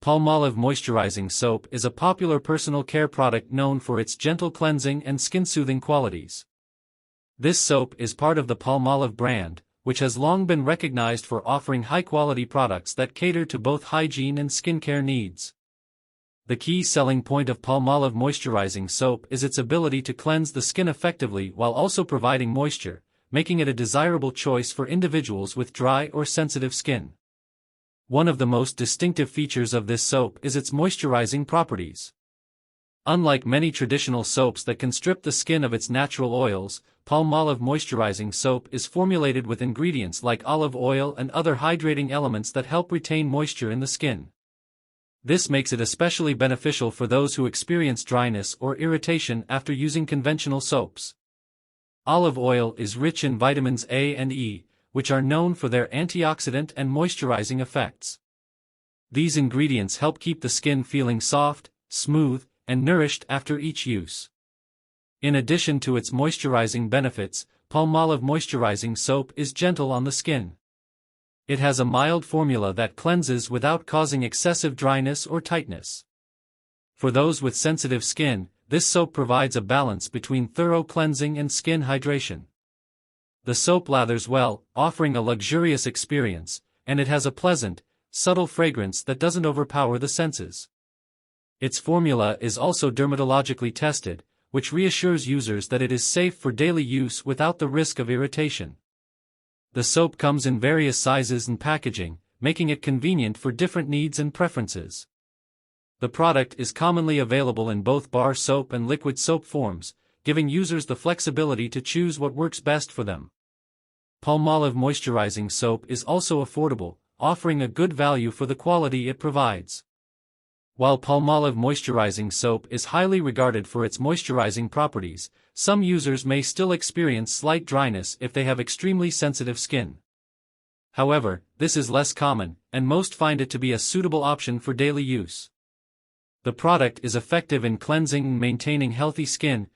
Palmolive Moisturizing Soap is a popular personal care product known for its gentle cleansing and skin-soothing qualities. This soap is part of the Palmolive brand, which has long been recognized for offering high-quality products that cater to both hygiene and skincare needs. The key selling point of Palmolive Moisturizing Soap is its ability to cleanse the skin effectively while also providing moisture, making it a desirable choice for individuals with dry or sensitive skin. One of the most distinctive features of this soap is its moisturizing properties. Unlike many traditional soaps that can strip the skin of its natural oils, Palmolive Moisturizing Soap is formulated with ingredients like olive oil and other hydrating elements that help retain moisture in the skin. This makes it especially beneficial for those who experience dryness or irritation after using conventional soaps. Olive oil is rich in vitamins A and E, which are known for their antioxidant and moisturizing effects. These ingredients help keep the skin feeling soft, smooth, and nourished after each use. In addition to its moisturizing benefits, Palmolive Moisturizing Soap is gentle on the skin. It has a mild formula that cleanses without causing excessive dryness or tightness. For those with sensitive skin, this soap provides a balance between thorough cleansing and skin hydration. The soap lathers well, offering a luxurious experience, and it has a pleasant, subtle fragrance that doesn't overpower the senses. Its formula is also dermatologically tested, which reassures users that it is safe for daily use without the risk of irritation. The soap comes in various sizes and packaging, making it convenient for different needs and preferences. The product is commonly available in both bar soap and liquid soap forms, giving users the flexibility to choose what works best for them. Palmolive Moisturizing Soap is also affordable, offering a good value for the quality it provides. While Palmolive Moisturizing Soap is highly regarded for its moisturizing properties, some users may still experience slight dryness if they have extremely sensitive skin. However, this is less common, and most find it to be a suitable option for daily use. The product is effective in cleansing and maintaining healthy skin,